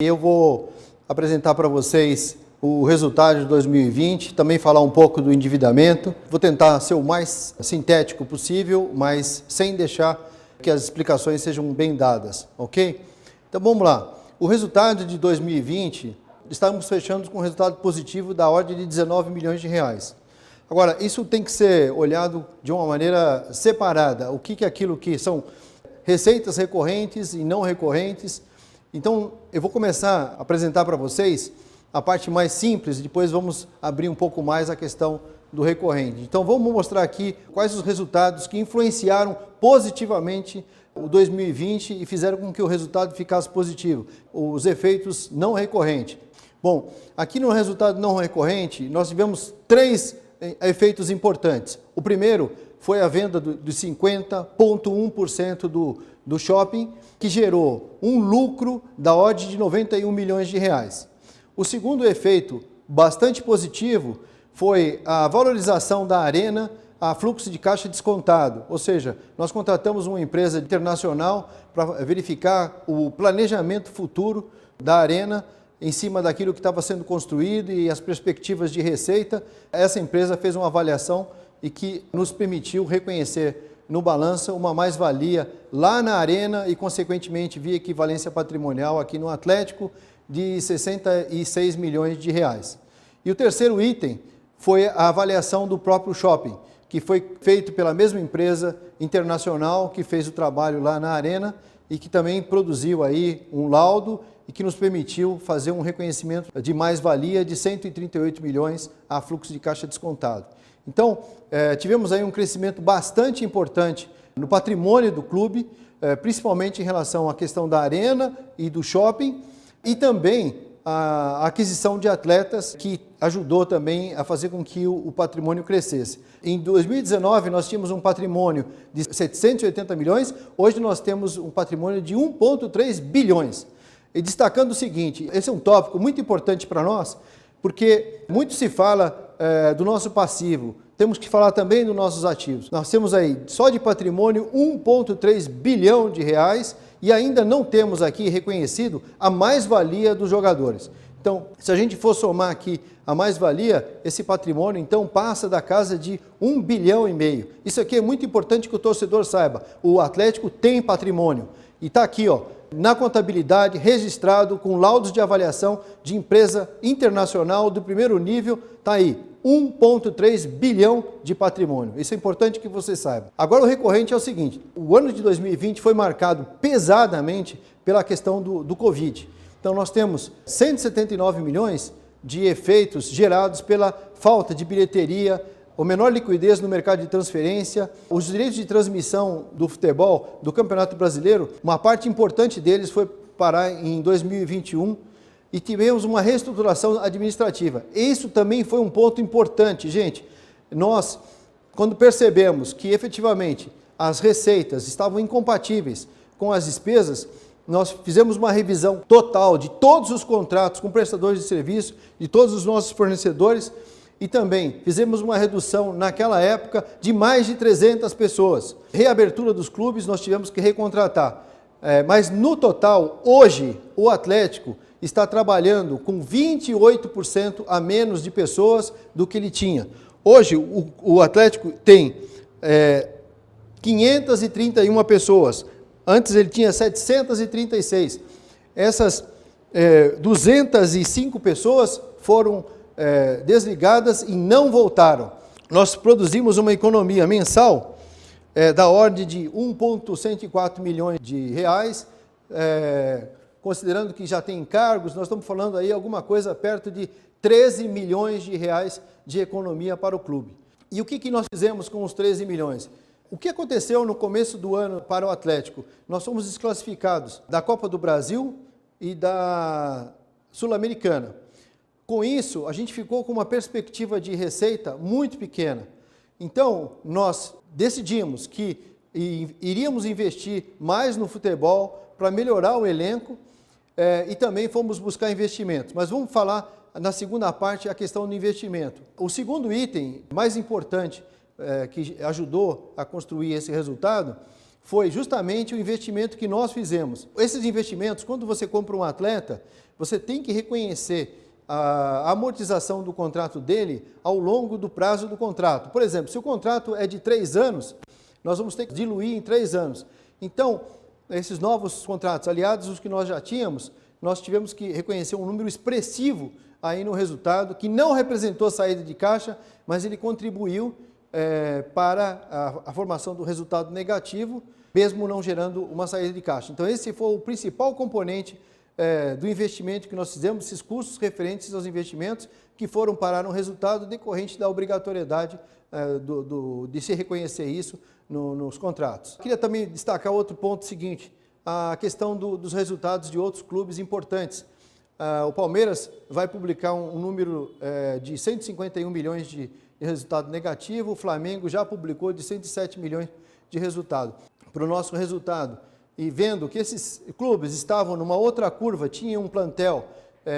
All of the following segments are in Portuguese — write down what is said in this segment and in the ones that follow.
Eu vou apresentar para vocês o resultado de 2020, também falar um pouco do endividamento. Vou tentar ser o mais sintético possível, mas sem deixar que as explicações sejam bem dadas, ok? Então vamos lá. O resultado de 2020, estamos fechando com um resultado positivo da ordem de 19 milhões de reais. Agora, isso tem que ser olhado de uma maneira separada. O que é aquilo que são receitas recorrentes e não recorrentes? Então, eu vou começar a apresentar para vocês a parte mais simples e depois vamos abrir um pouco mais a questão do recorrente. Então, vamos mostrar aqui quais os resultados que influenciaram positivamente o 2020 e fizeram com que o resultado ficasse positivo, os efeitos não recorrentes. Bom, aqui no resultado não recorrente, nós tivemos três efeitos importantes. O primeiro foi a venda de 50,1% do shopping, que gerou um lucro da ordem de 91 milhões de reais. O segundo efeito, bastante positivo, foi a valorização da Arena a fluxo de caixa descontado, ou seja, nós contratamos uma empresa internacional para verificar o planejamento futuro da Arena em cima daquilo que estava sendo construído e as perspectivas de receita. Essa empresa fez uma avaliação e que nos permitiu reconhecer no balanço uma mais-valia lá na Arena e, consequentemente, via equivalência patrimonial aqui no Atlético de 66 milhões de reais. E o terceiro item foi a avaliação do próprio shopping, que foi feito pela mesma empresa internacional que fez o trabalho lá na Arena e que também produziu aí um laudo e que nos permitiu fazer um reconhecimento de mais-valia de 138 milhões a fluxo de caixa descontado. Então, tivemos aí um crescimento bastante importante no patrimônio do clube, principalmente em relação à questão da Arena e do shopping, e também a aquisição de atletas, que ajudou também a fazer com que o patrimônio crescesse. Em 2019, nós tínhamos um patrimônio de 780 milhões, hoje nós temos um patrimônio de 1,3 bilhões. E destacando o seguinte, esse é um tópico muito importante para nós, porque muito se fala do nosso passivo, temos que falar também dos nossos ativos. Nós temos aí, só de patrimônio, 1,3 bilhão de reais e ainda não temos aqui reconhecido a mais-valia dos jogadores. Então, se a gente for somar aqui a mais-valia, esse patrimônio, então, passa da casa de 1,5 bilhão. Isso aqui é muito importante que o torcedor saiba. O Atlético tem patrimônio e está aqui, ó, na contabilidade, registrado com laudos de avaliação de empresa internacional do primeiro nível, está aí, 1,3 bilhão de patrimônio. Isso é importante que você saiba. Agora o recorrente é o seguinte, o ano de 2020 foi marcado pesadamente pela questão do Covid. Então nós temos 179 milhões de efeitos gerados pela falta de bilheteria, a menor liquidez no mercado de transferência, os direitos de transmissão do futebol, do Campeonato Brasileiro, uma parte importante deles foi parar em 2021 e tivemos uma reestruturação administrativa. Isso também foi um ponto importante, gente. Nós, quando percebemos que efetivamente as receitas estavam incompatíveis com as despesas, nós fizemos uma revisão total de todos os contratos com prestadores de serviço, de todos os nossos fornecedores, e também fizemos uma redução naquela época de mais de 300 pessoas. Reabertura dos clubes, nós tivemos que recontratar. Mas no total, hoje, o Atlético está trabalhando com 28% a menos de pessoas do que ele tinha. Hoje, o Atlético tem 531 pessoas. Antes ele tinha 736. Essas 205 pessoas foram desligadas e não voltaram. Nós produzimos uma economia mensal da ordem de 1,104 milhões de reais, considerando que já tem encargos, nós estamos falando aí alguma coisa perto de 13 milhões de reais de economia para o clube. E o que nós fizemos com os 13 milhões? O que aconteceu no começo do ano para o Atlético? Nós fomos desclassificados da Copa do Brasil e da Sul-Americana. Com isso, a gente ficou com uma perspectiva de receita muito pequena. Então, nós decidimos que iríamos investir mais no futebol para melhorar o elenco e também fomos buscar investimentos. Mas vamos falar na segunda parte a questão do investimento. O segundo item mais importante que ajudou a construir esse resultado foi justamente o investimento que nós fizemos. Esses investimentos, quando você compra um atleta, você tem que reconhecer a amortização do contrato dele ao longo do prazo do contrato. Por exemplo, se o contrato é de 3 anos, nós vamos ter que diluir em 3 anos. Então, esses novos contratos, aliados aos que nós já tínhamos, nós tivemos que reconhecer um número expressivo aí no resultado, que não representou saída de caixa, mas ele contribuiu para a formação do resultado negativo, mesmo não gerando uma saída de caixa. Então, esse foi o principal componente do investimento que nós fizemos, esses custos referentes aos investimentos que foram parar no resultado decorrente da obrigatoriedade de se reconhecer isso nos contratos. Queria também destacar outro ponto seguinte, a questão dos resultados de outros clubes importantes. O Palmeiras vai publicar um número de 151 milhões de resultado negativo, o Flamengo já publicou de 107 milhões de resultado. Para o nosso resultado, e vendo que esses clubes estavam numa outra curva, tinham um plantel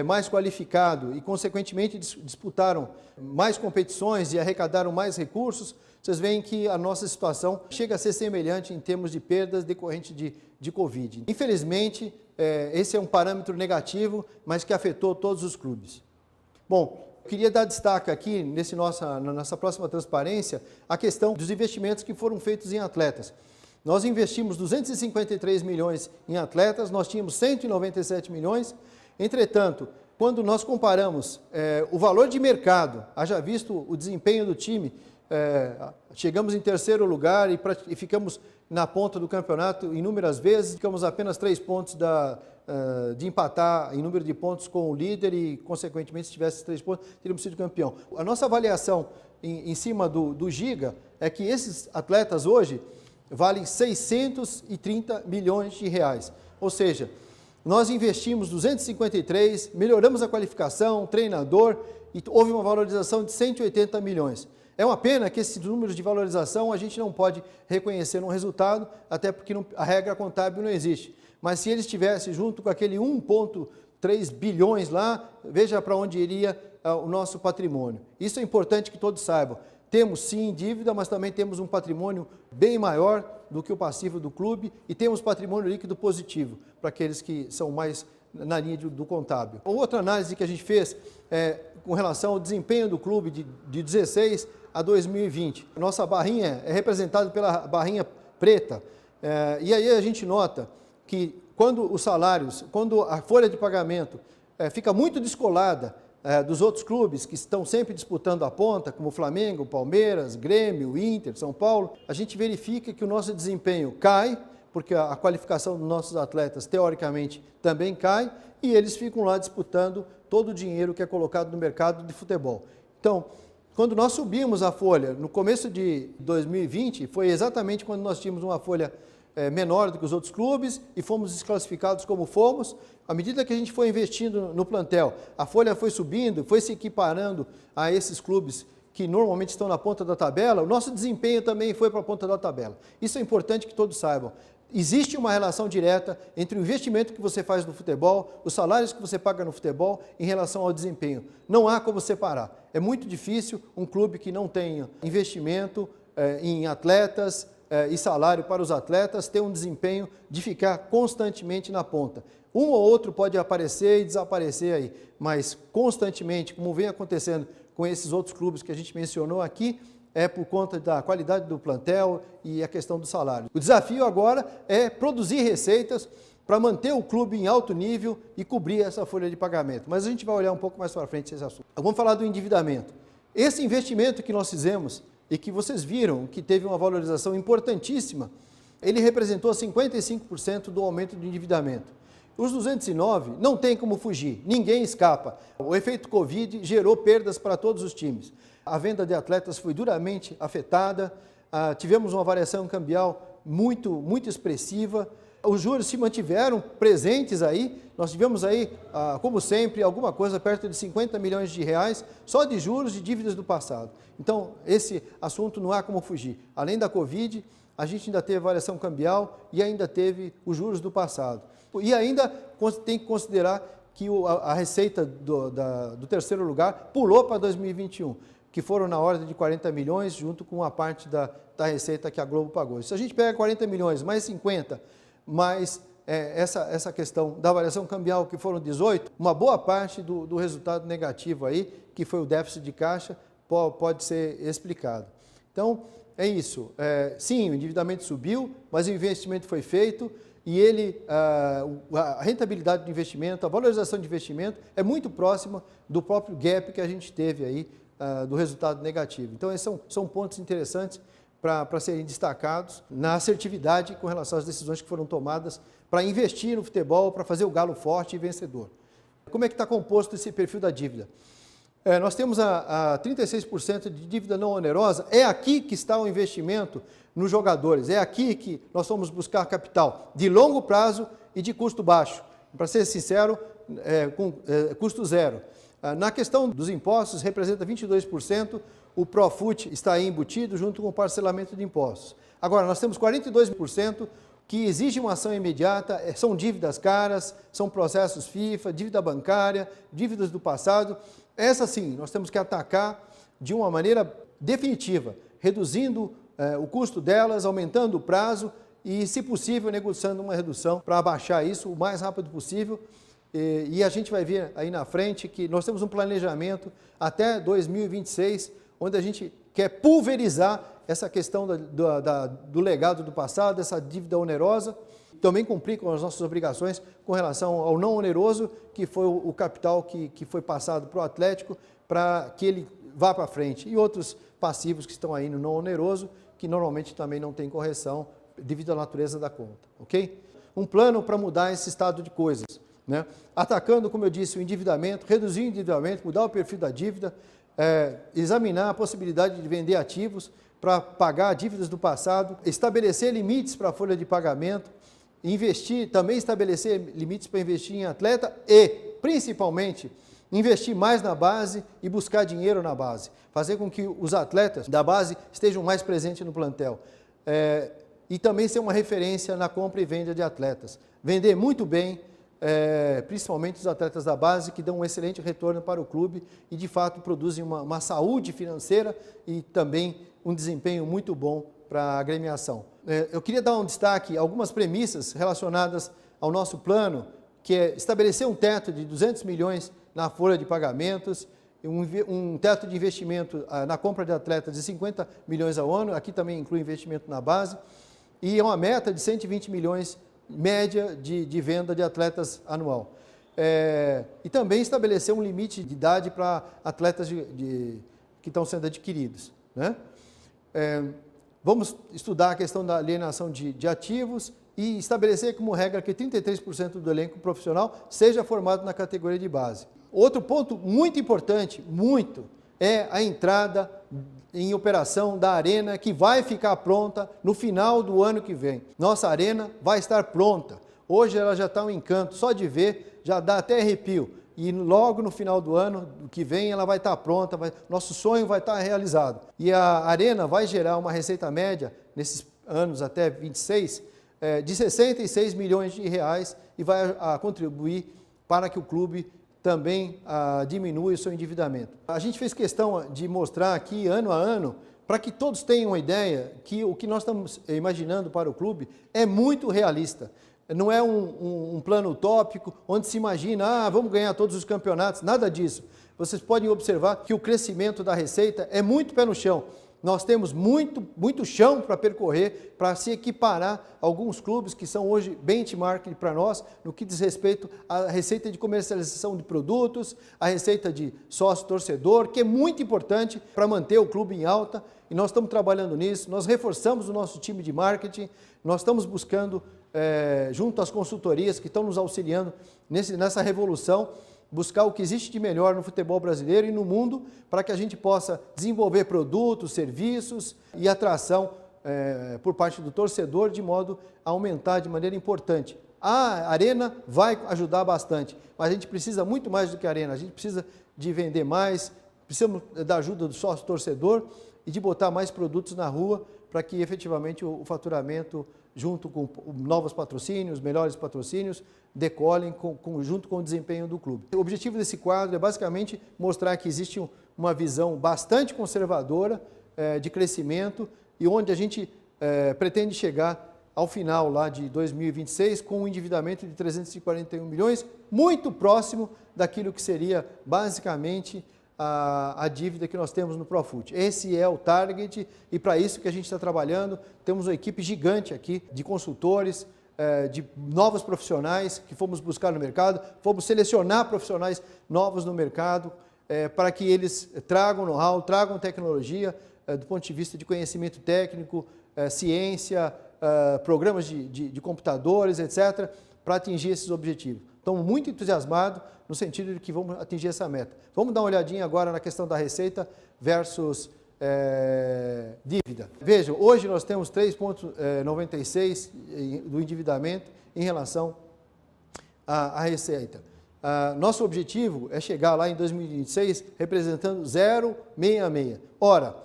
mais qualificado e, consequentemente, disputaram mais competições e arrecadaram mais recursos, vocês veem que a nossa situação chega a ser semelhante em termos de perdas decorrentes de Covid. Infelizmente, esse é um parâmetro negativo, mas que afetou todos os clubes. Bom, eu queria dar destaque aqui, na nossa próxima transparência, a questão dos investimentos que foram feitos em atletas. Nós investimos 253 milhões em atletas, nós tínhamos 197 milhões. Entretanto, quando nós comparamos o valor de mercado, haja visto o desempenho do time, chegamos em terceiro lugar e ficamos na ponta do campeonato inúmeras vezes, ficamos apenas 3 pontos de empatar em número de pontos com o líder e, consequentemente, se tivesse 3 pontos, teríamos sido campeão. A nossa avaliação em cima do Giga é que esses atletas hoje valem 630 milhões de reais. Ou seja, nós investimos 253, melhoramos a qualificação, treinador, e houve uma valorização de 180 milhões. É uma pena que esses números de valorização a gente não pode reconhecer no resultado, até porque a regra contábil não existe. Mas se eles estivessem junto com aquele 1,3 bilhões lá, veja para onde iria o nosso patrimônio. Isso é importante que todos saibam. Temos sim dívida, mas também temos um patrimônio bem maior do que o passivo do clube e temos patrimônio líquido positivo para aqueles que são mais na linha do contábil. Outra análise que a gente fez com relação ao desempenho do clube de 16 a 2020. Nossa barrinha é representada pela barrinha preta e aí a gente nota que quando os salários, quando a folha de pagamento fica muito descolada dos outros clubes que estão sempre disputando a ponta, como Flamengo, Palmeiras, Grêmio, Inter, São Paulo, a gente verifica que o nosso desempenho cai, porque a qualificação dos nossos atletas, teoricamente, também cai, e eles ficam lá disputando todo o dinheiro que é colocado no mercado de futebol. Então, quando nós subimos a folha, no começo de 2020, foi exatamente quando nós tínhamos uma folha menor do que os outros clubes e fomos desclassificados como fomos. À medida que a gente foi investindo no plantel, a folha foi subindo, foi se equiparando a esses clubes que normalmente estão na ponta da tabela, o nosso desempenho também foi para a ponta da tabela. Isso é importante que todos saibam. Existe uma relação direta entre o investimento que você faz no futebol, os salários que você paga no futebol, em relação ao desempenho. Não há como separar. É muito difícil um clube que não tenha investimento em atletas e salário para os atletas ter um desempenho de ficar constantemente na ponta. Um ou outro pode aparecer e desaparecer aí, mas constantemente, como vem acontecendo com esses outros clubes que a gente mencionou aqui, é por conta da qualidade do plantel e a questão do salário. O desafio agora é produzir receitas para manter o clube em alto nível e cobrir essa folha de pagamento. Mas a gente vai olhar um pouco mais para frente esse assunto. Vamos falar do endividamento. Esse investimento que nós fizemos e que vocês viram que teve uma valorização importantíssima, ele representou 55% do aumento do endividamento. Os 209 não tem como fugir, ninguém escapa. O efeito Covid gerou perdas para todos os times. A venda de atletas foi duramente afetada, tivemos uma variação cambial muito expressiva, os juros se mantiveram presentes aí, nós tivemos aí, como sempre, alguma coisa perto de 50 milhões de reais só de juros de dívidas do passado. Então, esse assunto não há como fugir. Além da Covid, a gente ainda teve variação cambial e ainda teve os juros do passado. E ainda tem que considerar que a receita do terceiro lugar pulou para 2021, que foram na ordem de 40 milhões, junto com a parte da receita que a Globo pagou. Se a gente pega 40 milhões mais 50, mais essa questão da variação cambial, que foram 18, uma boa parte do resultado negativo aí, que foi o déficit de caixa, pode ser explicado. Então, é isso. Sim, o endividamento subiu, mas o investimento foi feito e a rentabilidade do investimento, a valorização de investimento é muito próxima do próprio gap que a gente teve aí, do resultado negativo. Então, esses são pontos interessantes para serem destacados na assertividade com relação às decisões que foram tomadas para investir no futebol, para fazer o galo forte e vencedor. Como é que está composto esse perfil da dívida? Nós temos a 36% de dívida não onerosa, é aqui que está o investimento nos jogadores, é aqui que nós vamos buscar capital de longo prazo e de custo baixo. Para ser sincero, com custo zero. Na questão dos impostos, representa 22%, o Profut está aí embutido junto com o parcelamento de impostos. Agora, nós temos 42% que exige uma ação imediata, são dívidas caras, são processos FIFA, dívida bancária, dívidas do passado. Essa sim, nós temos que atacar de uma maneira definitiva, reduzindo o custo delas, aumentando o prazo e, se possível, negociando uma redução para abaixar isso o mais rápido possível. E a gente vai ver aí na frente que nós temos um planejamento até 2026, onde a gente quer pulverizar essa questão do legado do passado, essa dívida onerosa, também cumprir com as nossas obrigações com relação ao não oneroso, que foi o capital que foi passado para o Atlético, para que ele vá para frente. E outros passivos que estão aí no não oneroso, que normalmente também não tem correção devido à natureza da conta, ok? Um plano para mudar esse estado de coisas, né? Atacando, como eu disse, o endividamento, reduzir o endividamento, mudar o perfil da dívida, examinar a possibilidade de vender ativos para pagar dívidas do passado, estabelecer limites para a folha de pagamento, investir, também estabelecer limites para investir em atleta e, principalmente, investir mais na base e buscar dinheiro na base, fazer com que os atletas da base estejam mais presentes no plantel. E também ser uma referência na compra e venda de atletas. Vender muito bem, principalmente os atletas da base, que dão um excelente retorno para o clube e, de fato, produzem uma saúde financeira e também um desempenho muito bom para a agremiação. Eu queria dar um destaque a algumas premissas relacionadas ao nosso plano, que é estabelecer um teto de 200 milhões na folha de pagamentos, um teto de investimento na compra de atletas de 50 milhões ao ano, aqui também inclui investimento na base, e uma meta de 120 milhões média de venda de atletas anual. E também estabelecer um limite de idade para atletas que estão sendo adquiridos, né? Vamos estudar a questão da alienação de ativos e estabelecer como regra que 33% do elenco profissional seja formado na categoria de base. Outro ponto muito importante, é a entrada em operação da arena, que vai ficar pronta no final do ano que vem. Nossa arena vai estar pronta. Hoje ela já está um encanto, só de ver já dá até arrepio. E logo no final do ano que vem ela vai estar pronta, nosso sonho vai estar realizado. E a arena vai gerar uma receita média, nesses anos até 26, de 66 milhões de reais e vai contribuir para que o clube também diminui o seu endividamento. A gente fez questão de mostrar aqui, ano a ano, para que todos tenham uma ideia que o que nós estamos imaginando para o clube é muito realista. Não é um plano utópico, onde se imagina, vamos ganhar todos os campeonatos, nada disso. Vocês podem observar que o crescimento da receita é muito pé no chão. Nós temos muito chão para percorrer, para se equiparar a alguns clubes que são hoje benchmark para nós, no que diz respeito à receita de comercialização de produtos, a receita de sócio-torcedor, que é muito importante para manter o clube em alta, e nós estamos trabalhando nisso, nós reforçamos o nosso time de marketing, nós estamos buscando, junto às consultorias que estão nos auxiliando nessa revolução, buscar o que existe de melhor no futebol brasileiro e no mundo, para que a gente possa desenvolver produtos, serviços e atração por parte do torcedor, de modo a aumentar de maneira importante. A arena vai ajudar bastante, mas a gente precisa muito mais do que a arena, a gente precisa de vender mais, precisamos da ajuda do sócio torcedor e de botar mais produtos na rua, para que efetivamente o faturamento, junto com novos patrocínios, melhores patrocínios, decolem junto com o desempenho do clube. O objetivo desse quadro é basicamente mostrar que existe uma visão bastante conservadora de crescimento e onde a gente pretende chegar ao final lá de 2026 com um endividamento de 341 milhões, muito próximo daquilo que seria basicamente a dívida que nós temos no Profut. Esse é o target e para isso que a gente está trabalhando. Temos uma equipe gigante aqui de consultores, de novos profissionais que fomos buscar no mercado, fomos selecionar profissionais novos no mercado para que eles tragam know-how, tragam tecnologia do ponto de vista de conhecimento técnico, ciência, programas de computadores, etc., para atingir esses objetivos. Estamos muito entusiasmados no sentido de que vamos atingir essa meta. Vamos dar uma olhadinha agora na questão da receita versus dívida. Vejam, hoje nós temos 3,96 do endividamento em relação à receita. Nosso objetivo é chegar lá em 2026 representando 0,66. Ora,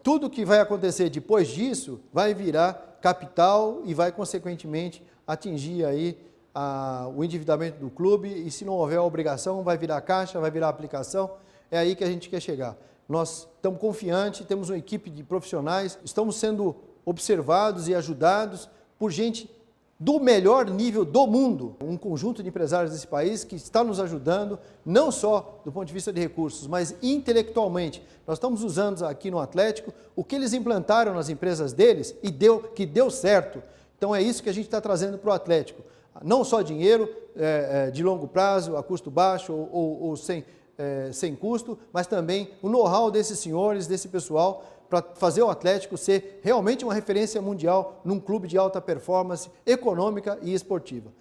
tudo que vai acontecer depois disso vai virar capital e vai, consequentemente, atingir aí o endividamento do clube e, se não houver obrigação, vai virar caixa, vai virar aplicação. É aí que a gente quer chegar. Nós estamos confiantes, temos uma equipe de profissionais, estamos sendo observados e ajudados por gente do melhor nível do mundo. Um conjunto de empresários desse país que está nos ajudando, não só do ponto de vista de recursos, mas intelectualmente. Nós estamos usando aqui no Atlético o que eles implantaram nas empresas deles e que deu certo. Então é isso que a gente está trazendo para o Atlético. Não só dinheiro de longo prazo, a custo baixo ou sem custo, mas também o know-how desses senhores, desse pessoal, para fazer o Atlético ser realmente uma referência mundial num clube de alta performance econômica e esportiva.